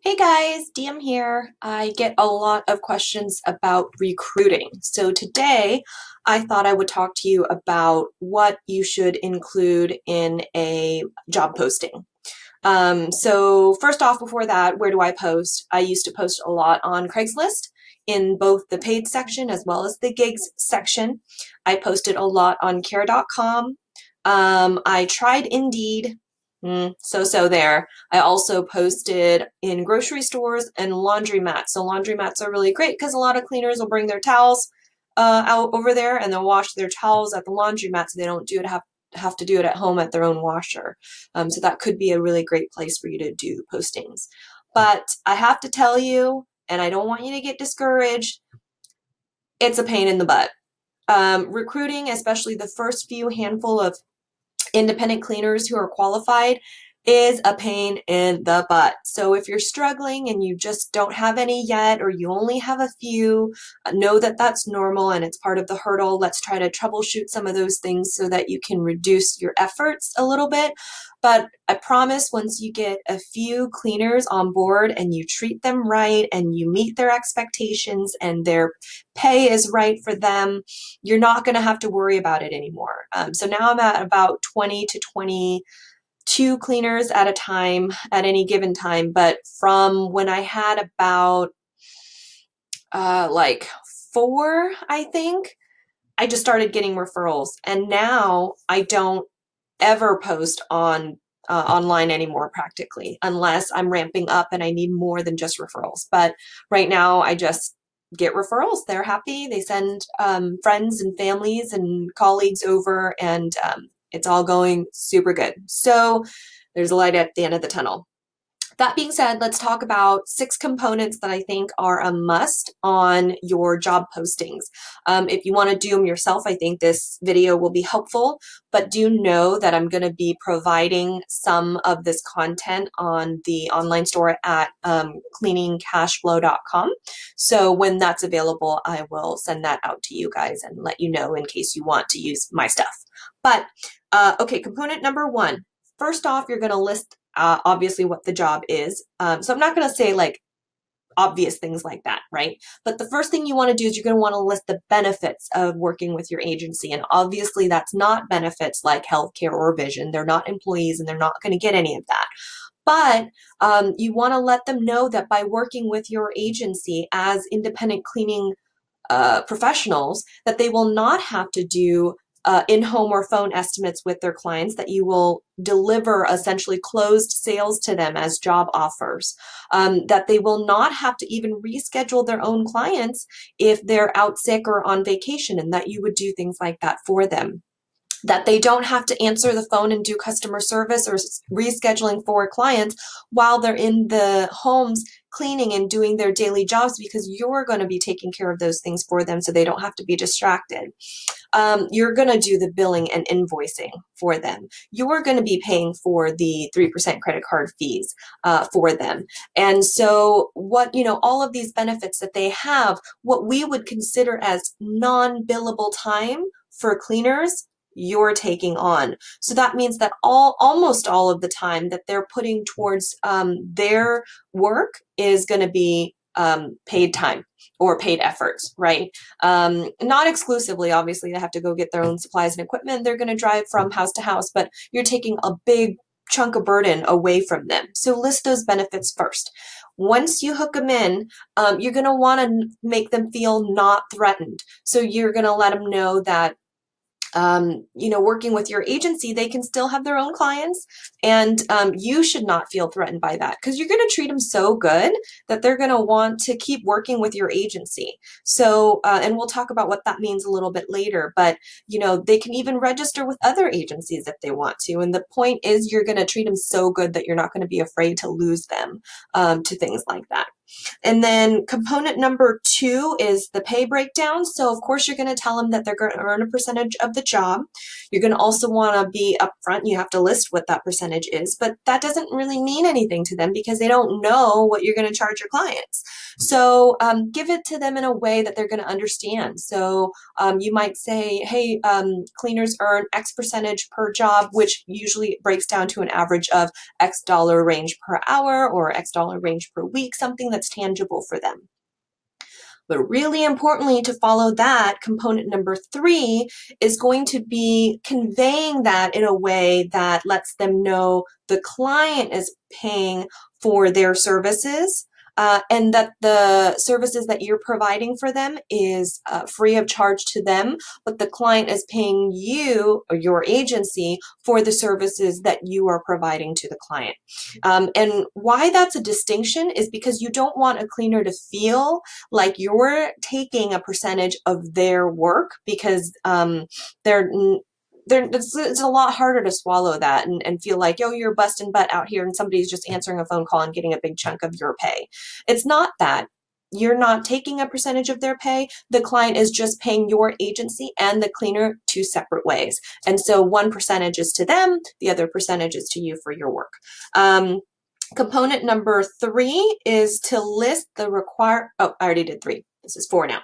Hey guys, DM here. I get a lot of questions about recruiting. So today I thought I would talk to you about what you should include in a job posting. So first off, before that, where do I post? I used to post a lot on Craigslist in both the paid section as well as the gigs section. I posted a lot on care.com. I tried Indeed. So there. I also posted in grocery stores and laundromats. So laundromats are really great because a lot of cleaners will bring their towels out over there and they'll wash their towels at the laundromat so they don't have to do it at home at their own washer. So that could be a really great place for you to do postings. But I have to tell you, and I don't want you to get discouraged, it's a pain in the butt. Recruiting, especially the first few handful of independent cleaners who are qualified, is a pain in the butt. So if you're struggling and you just don't have any yet, or you only have a few, know that that's normal and it's part of the hurdle. Let's try to troubleshoot some of those things so that you can reduce your efforts a little bit. But I promise once you get a few cleaners on board and you treat them right and you meet their expectations and their pay is right for them, you're not going to have to worry about it anymore. So now I'm at about 20 to 22 cleaners at a time at any given time. But from when I had about like four, I think, I just started getting referrals. And now I don't ever post on online anymore practically, unless I'm ramping up and I need more than just referrals. But right now I just get referrals. They're happy. They send friends and families and colleagues over, and it's all going super good. So there's a light at the end of the tunnel. That being said, let's talk about 6 components that I think are a must on your job postings. If you want to do them yourself, I think this video will be helpful, but do know that I'm going to be providing some of this content on the online store at cleaningcashflow.com. So when that's available, I will send that out to you guys and let you know in case you want to use my stuff. But okay, component number 1. First off, you're going to list obviously what the job is. So I'm not going to say like obvious things like that, right? But the first thing you want to do is you're going to want to list the benefits of working with your agency. And obviously that's not benefits like healthcare or vision. They're not employees and they're not going to get any of that. But you want to let them know that by working with your agency as independent cleaning professionals, that they will not have to do in-home or phone estimates with their clients, that you will deliver essentially closed sales to them as job offers, that they will not have to even reschedule their own clients if they're out sick or on vacation, and that you would do things like that for them. That they don't have to answer the phone and do customer service or rescheduling for clients while they're in the homes cleaning and doing their daily jobs, because you're going to be taking care of those things for them so they don't have to be distracted. You're going to do the billing and invoicing for them. You're going to be paying for the 3% credit card fees for them. And so all of these benefits that they have, what we would consider as non-billable time for cleaners, you're taking on. So that means that almost all of the time that they're putting towards their work is going to be paid time or paid efforts, right? Not exclusively, obviously, they have to go get their own supplies and equipment. They're going to drive from house to house, but you're taking a big chunk of burden away from them. So list those benefits first. Once you hook them in, you're going to want to make them feel not threatened. So you're going to let them know that working with your agency, they can still have their own clients, and you should not feel threatened by that, because you're going to treat them so good that they're going to want to keep working with your agency. So, and we'll talk about what that means a little bit later, but they can even register with other agencies if they want to. And the point is you're going to treat them so good that you're not going to be afraid to lose them to things like that. And then component number 2 is the pay breakdown. So of course you're going to tell them that they're going to earn a percentage of the job. You're going to also want to be upfront. You have to list what that percentage is, but that doesn't really mean anything to them because they don't know what you're going to charge your clients. So give it to them in a way that they're going to understand. So you might say, hey, cleaners earn X percentage per job, which usually breaks down to an average of X dollar range per hour or X dollar range per week, something that's tangible for them. But really importantly, to follow that, component number 3 is going to be conveying that in a way that lets them know the client is paying for their services, and that the services that you're providing for them is free of charge to them, but the client is paying you or your agency for the services that you are providing to the client. And why that's a distinction is because you don't want a cleaner to feel like you're taking a percentage of their work, because it's a lot harder to swallow that and feel like, yo, you're busting butt out here and somebody's just answering a phone call and getting a big chunk of your pay. It's not that. You're not taking a percentage of their pay. The client is just paying your agency and the cleaner 2 separate ways. And so one percentage is to them, the other percentage is to you for your work. Component number 3 is to list the I already did 3. This is 4 now.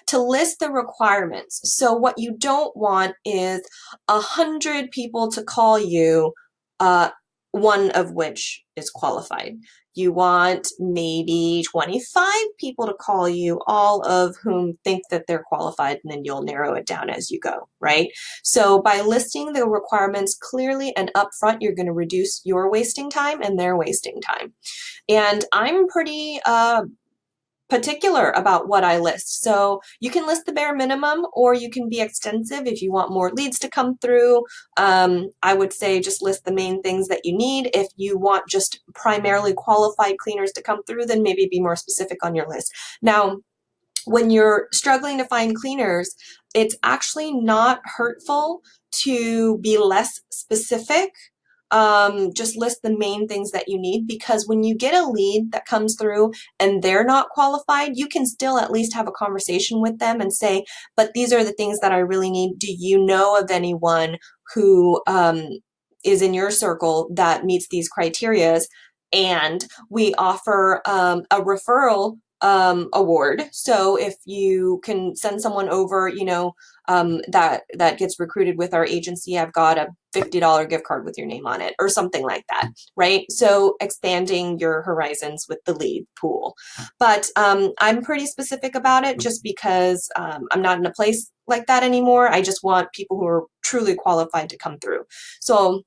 To list the requirements. So what you don't want is 100 people to call you, one of which is qualified. You want maybe 25 people to call you, all of whom think that they're qualified, and then you'll narrow it down as you go, right? So by listing the requirements clearly and upfront, you're going to reduce your wasting time and their wasting time. And I'm pretty particular about what I list. So you can list the bare minimum, or you can be extensive if you want more leads to come through. I would say just list the main things that you need. If you want just primarily qualified cleaners to come through, then maybe be more specific on your list. Now, when you're struggling to find cleaners, it's actually not hurtful to be less specific. Just list the main things that you need, because when you get a lead that comes through and they're not qualified, you can still at least have a conversation with them and say, but these are the things that I really need. Do you know of anyone who is in your circle that meets these criteria? And we offer a referral award. So if you can send someone over, that gets recruited with our agency, I've got a $50 gift card with your name on it, or something like that, right? So expanding your horizons with the lead pool. But I'm pretty specific about it just because I'm not in a place like that anymore. I just want people who are truly qualified to come through. So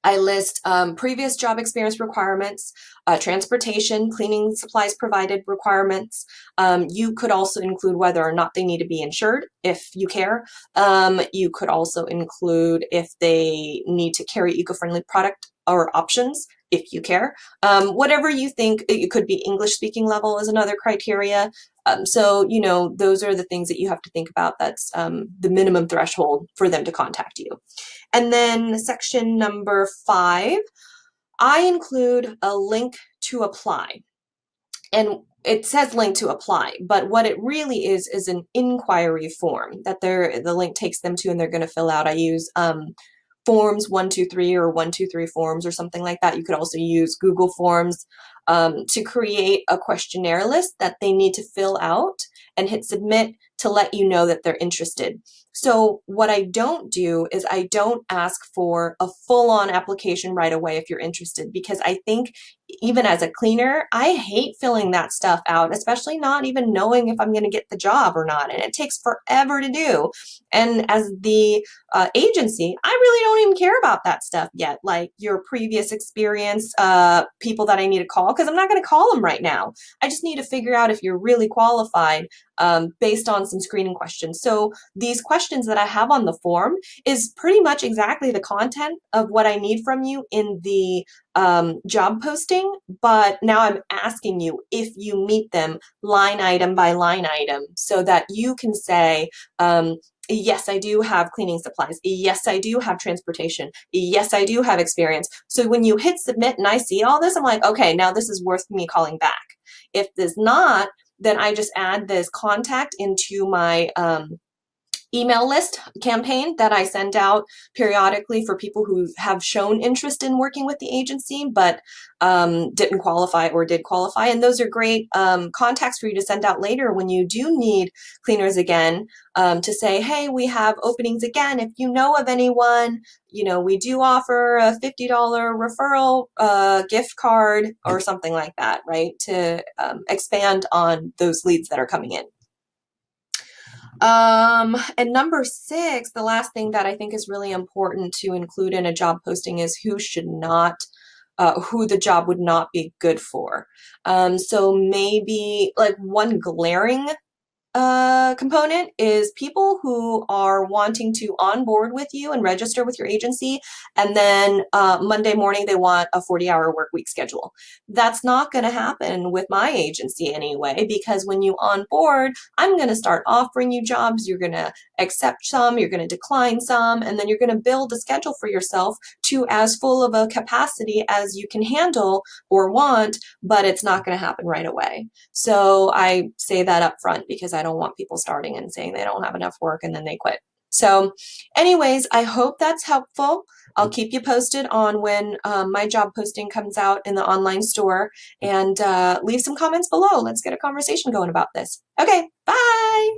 I list previous job experience requirements, transportation, cleaning supplies provided requirements. You could also include whether or not they need to be insured if you care. You could also include if they need to carry eco-friendly product or options if you care. Whatever you think. It could be English speaking level is another criteria. So, those are the things that you have to think about. That's the minimum threshold for them to contact you. And then section number 5, I include a link to apply. And it says link to apply, but what it really is an inquiry form that the link takes them to, and they're going to fill out. I use Forms 123 or 123 forms or something like that. You could also use Google Forms to create a questionnaire list that they need to fill out and hit submit to let you know that they're interested. So what I don't do is I don't ask for a full-on application right away if you're interested, because I think even as a cleaner, I hate filling that stuff out, especially not even knowing if I'm going to get the job or not. And it takes forever to do. And as the agency, I really don't even care about that stuff yet, like your previous experience, people that I need to call, because I'm not going to call them right now. I just need to figure out if you're really qualified based on some screening questions. So these questions that I have on the form is pretty much exactly the content of what I need from you in the job posting, but now I'm asking you if you meet them line item by line item, so that you can say, yes, I do have cleaning supplies. Yes, I do have transportation. Yes, I do have experience. So when you hit submit and I see all this, I'm like, okay, now this is worth me calling back. If there's not, then I just add this contact into my email list campaign that I send out periodically for people who have shown interest in working with the agency but didn't qualify or did qualify. And those are great contacts for you to send out later when you do need cleaners again, to say, hey, we have openings again. If you know of anyone, we do offer a $50 referral gift card or something like that, right? To expand on those leads that are coming in. And number 6, the last thing that I think is really important to include in a job posting is who should not, who the job would not be good for. So maybe like one glaring component is people who are wanting to onboard with you and register with your agency, and then Monday morning they want a 40-hour work week schedule. That's not going to happen with my agency anyway, because when you onboard, I'm going to start offering you jobs. You're going to accept some, you're going to decline some, and then you're going to build a schedule for yourself to as full of a capacity as you can handle or want, but it's not going to happen right away. So I say that up front because I don't want people starting and saying they don't have enough work and then they quit. So anyways, I hope that's helpful. I'll keep you posted on when my job posting comes out in the online store, and leave some comments below. Let's get a conversation going about this. Okay, bye.